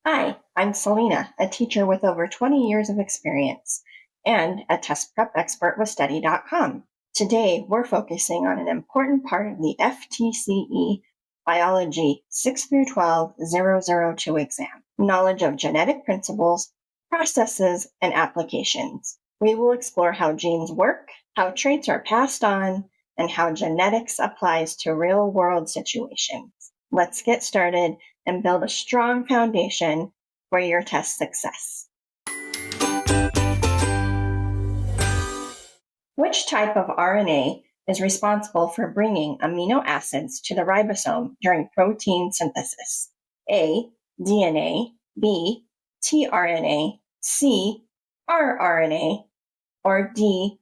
Hi, I'm Selena, a teacher with over 20 years of experience and a test prep expert with Study.com. Today, we're focusing on an important part of the FTCE Biology 6 through 12 002 exam, knowledge of genetic principles, processes, and applications. We will explore how genes work, how traits are passed on, and how genetics applies to real-world situations. Let's get started and build a strong foundation for your test success. Which type of RNA is responsible for bringing amino acids to the ribosome during protein synthesis? A. DNA, B. tRNA, C. rRNA, or D.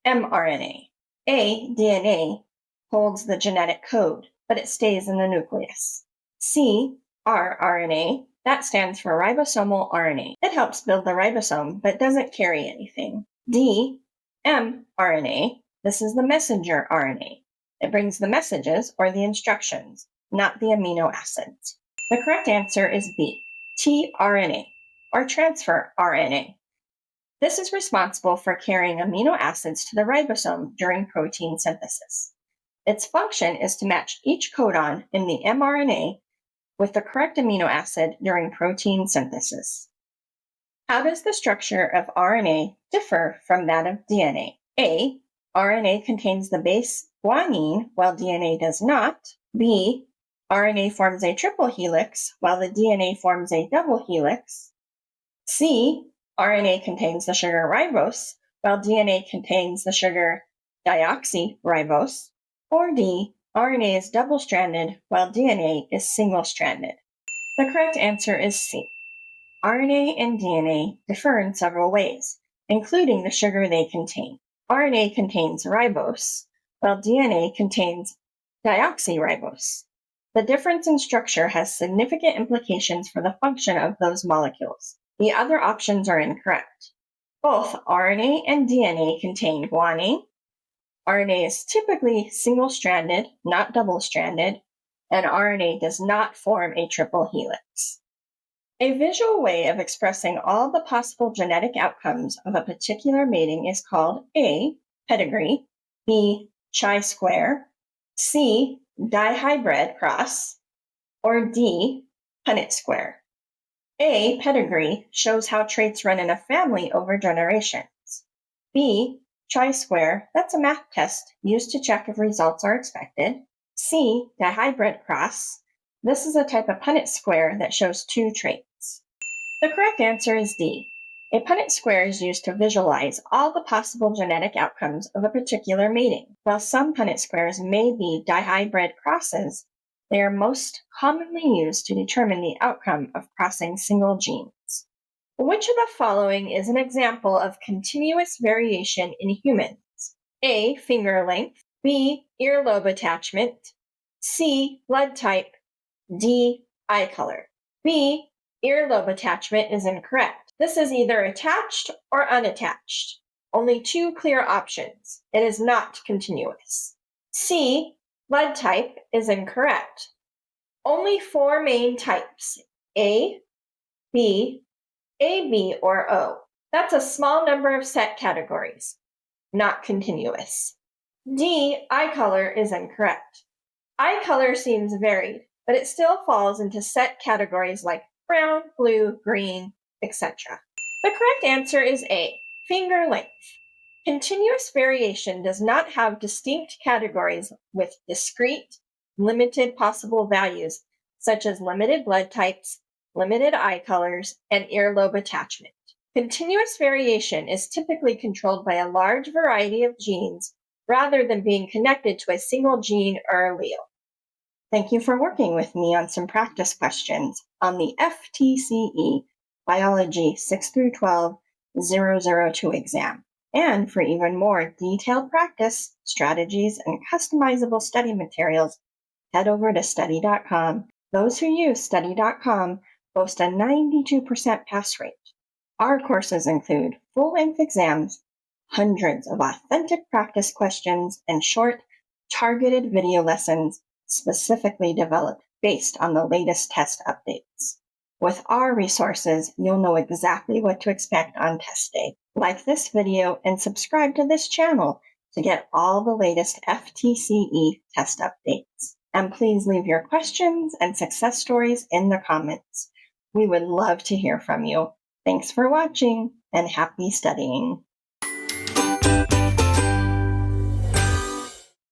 mRNA? A. DNA holds the genetic code, but it stays in the nucleus. C. rRNA, that stands for ribosomal RNA. It helps build the ribosome, but doesn't carry anything. D. mRNA, this is the messenger RNA. It brings the messages or the instructions, not the amino acids. The correct answer is B. tRNA, or transfer RNA. This is responsible for carrying amino acids to the ribosome during protein synthesis. Its function is to match each codon in the mRNA with the correct amino acid during protein synthesis. How does the structure of RNA differ from that of DNA? A. RNA contains the base guanine while DNA does not. B. RNA forms a triple helix while the DNA forms a double helix. C. RNA contains the sugar ribose while DNA contains the sugar deoxyribose. Or D. RNA is double-stranded while DNA is single-stranded. The correct answer is C. RNA and DNA differ in several ways, including the sugar they contain. RNA contains ribose, while DNA contains deoxyribose. The difference in structure has significant implications for the function of those molecules. The other options are incorrect. Both RNA and DNA contain guanine. RNA is typically single-stranded, not double-stranded, and RNA does not form a triple helix. A visual way of expressing all the possible genetic outcomes of a particular mating is called A. Pedigree, B. Chi-square, C. Dihybrid cross, or D. Punnett square. A. Pedigree shows how traits run in a family over generations. B. Chi-square, that's a math test used to check if results are expected. C. Dihybrid cross, this is a type of Punnett square that shows two traits. The correct answer is D. A Punnett square is used to visualize all the possible genetic outcomes of a particular mating. While some Punnett squares may be dihybrid crosses, they are most commonly used to determine the outcome of crossing single genes. Which of the following is an example of continuous variation in humans? A. Finger length, B. Earlobe attachment, C. Blood type, D. Eye color. B. Earlobe attachment is incorrect. This is either attached or unattached. Only two clear options. It is not continuous. C. Blood type is incorrect. Only four main types, A, B, AB, or O. That's a small number of set categories, not continuous. D. Eye color is incorrect. Eye color seems varied, but it still falls into set categories like brown, blue, green, etc. The correct answer is A. Finger length. Continuous variation does not have distinct categories with discrete, limited possible values, such as limited blood types, limited eye colors, and earlobe attachment. Continuous variation is typically controlled by a large variety of genes rather than being connected to a single gene or allele. Thank you for working with me on some practice questions on the FTCE Biology 6 through 12 002 exam. And for even more detailed practice, strategies, and customizable study materials, head over to Study.com. Those who use Study.com boast a 92% pass rate. Our courses include full-length exams, hundreds of authentic practice questions, and short, targeted video lessons specifically developed based on the latest test updates. With our resources, you'll know exactly what to expect on test day. Like this video and subscribe to this channel to get all the latest FTCE test updates. And please leave your questions and success stories in the comments. We would love to hear from you. Thanks for watching and happy studying.